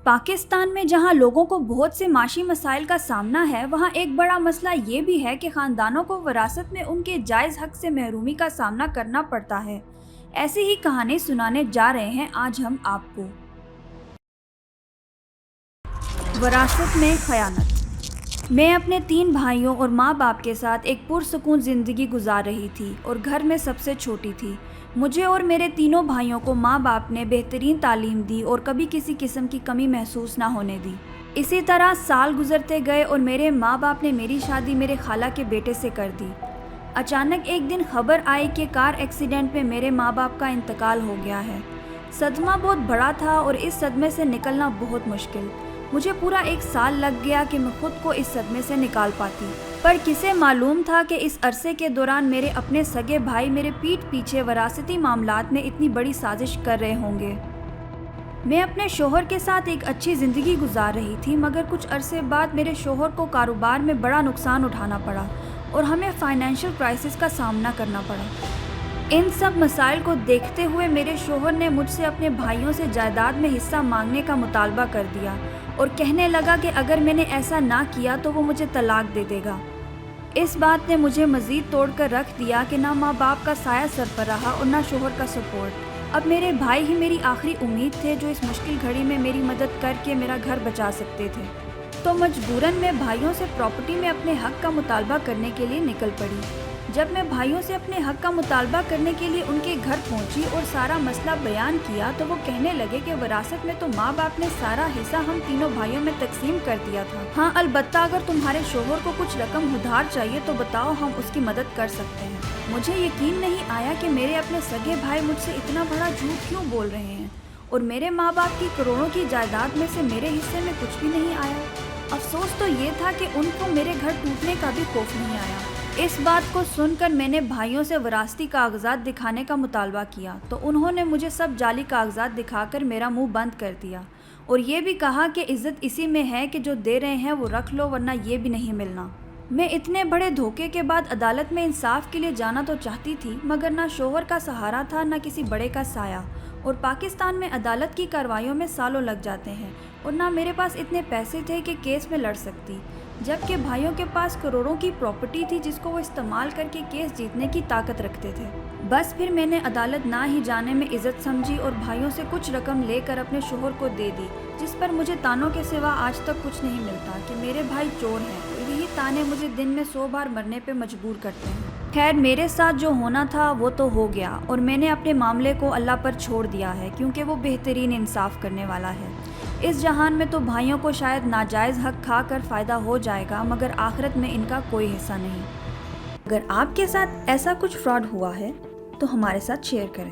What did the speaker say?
پاکستان میں جہاں لوگوں کو بہت سے معاشی مسائل کا سامنا ہے، وہاں ایک بڑا مسئلہ یہ بھی ہے کہ خاندانوں کو وراثت میں ان کے جائز حق سے محرومی کا سامنا کرنا پڑتا ہے۔ ایسی ہی کہانی سنانے جا رہے ہیں آج ہم آپ کو۔ وراثت میں خیانت۔ میں اپنے 3 بھائیوں اور ماں باپ کے ساتھ ایک پرسکون زندگی گزار رہی تھی اور گھر میں سب سے چھوٹی تھی۔ مجھے اور میرے تینوں بھائیوں کو ماں باپ نے بہترین تعلیم دی اور کبھی کسی قسم کی کمی محسوس نہ ہونے دی۔ اسی طرح سال گزرتے گئے اور میرے ماں باپ نے میری شادی میرے خالہ کے بیٹے سے کر دی۔ اچانک ایک دن خبر آئی کہ کار ایکسیڈنٹ میں میرے ماں باپ کا انتقال ہو گیا ہے۔ صدمہ بہت بڑا تھا اور اس صدمے سے نکلنا بہت مشکل۔ مجھے پورا 1 سال لگ گیا کہ میں خود کو اس صدمے سے نکال پاتی، پر کسے معلوم تھا کہ اس عرصے کے دوران میرے اپنے سگے بھائی میرے پیٹھ پیچھے وراثتی معاملات میں اتنی بڑی سازش کر رہے ہوں گے۔ میں اپنے شوہر کے ساتھ ایک اچھی زندگی گزار رہی تھی، مگر کچھ عرصے بعد میرے شوہر کو کاروبار میں بڑا نقصان اٹھانا پڑا اور ہمیں فائنینشیل کرائسس کا سامنا کرنا پڑا۔ ان سب مسائل کو دیکھتے ہوئے میرے شوہر نے مجھ سے اپنے بھائیوں سے جائیداد میں حصہ مانگنے کا مطالبہ کر دیا اور کہنے لگا کہ اگر میں نے ایسا نہ کیا تو وہ مجھے طلاق دے دے گا۔ اس بات نے مجھے مزید توڑ کر رکھ دیا کہ نہ ماں باپ کا سایہ سر پر رہا اور نہ شوہر کا سپورٹ۔ اب میرے بھائی ہی میری آخری امید تھے جو اس مشکل گھڑی میں میری مدد کر کے میرا گھر بچا سکتے تھے۔ تو مجبوراً میں بھائیوں سے پراپرٹی میں اپنے حق کا مطالبہ کرنے کے لیے نکل پڑی۔ جب میں بھائیوں سے اپنے حق کا مطالبہ کرنے کے لیے ان کے گھر پہنچی اور سارا مسئلہ بیان کیا تو وہ کہنے لگے کہ وراثت میں تو ماں باپ نے سارا حصہ ہم تینوں بھائیوں میں تقسیم کر دیا تھا۔ ہاں البتہ اگر تمہارے شوہر کو کچھ رقم ادھار چاہیے تو بتاؤ، ہم اس کی مدد کر سکتے ہیں۔ مجھے یقین نہیں آیا کہ میرے اپنے سگے بھائی مجھ سے اتنا بڑا جھوٹ کیوں بول رہے ہیں اور میرے ماں باپ کی کروڑوں کی جائیداد میں سے میرے حصے میں کچھ بھی نہیں آیا۔ افسوس تو یہ تھا کہ ان کو میرے گھر ٹوٹنے کا بھی خوف نہیں آیا۔ اس بات کو سن کر میں نے بھائیوں سے وراثتی کاغذات دکھانے کا مطالبہ کیا تو انہوں نے مجھے سب جعلی کاغذات دکھا کر میرا منہ بند کر دیا اور یہ بھی کہا کہ عزت اسی میں ہے کہ جو دے رہے ہیں وہ رکھ لو، ورنہ یہ بھی نہیں ملنا۔ میں اتنے بڑے دھوکے کے بعد عدالت میں انصاف کے لیے جانا تو چاہتی تھی، مگر نہ شوہر کا سہارا تھا نہ کسی بڑے کا سایہ، اور پاکستان میں عدالت کی کارروائیوں میں سالوں لگ جاتے ہیں، اور نہ میرے پاس اتنے پیسے تھے کہ کیس میں لڑ سکتی، جبکہ بھائیوں کے پاس کروڑوں کی پراپرٹی تھی جس کو وہ استعمال کر کے کیس جیتنے کی طاقت رکھتے تھے۔ بس پھر میں نے عدالت نہ ہی جانے میں عزت سمجھی اور بھائیوں سے کچھ رقم لے کر اپنے شوہر کو دے دی، جس پر مجھے تانوں کے سوا آج تک کچھ نہیں ملتا کہ میرے بھائی چور ہیں، اور یہی تانے مجھے دن میں 100 بار مرنے پہ مجبور کرتے ہیں۔ خیر، میرے ساتھ جو ہونا تھا وہ تو ہو گیا اور میں نے اپنے معاملے کو اللہ پر چھوڑ دیا ہے، کیونکہ وہ بہترین انصاف کرنے والا ہے۔ اس جہان میں تو بھائیوں کو شاید ناجائز حق کھا کر فائدہ ہو جائے گا، مگر آخرت میں ان کا کوئی حصہ نہیں۔ اگر آپ کے ساتھ ایسا کچھ فراڈ ہوا ہے تو ہمارے ساتھ شیئر کریں۔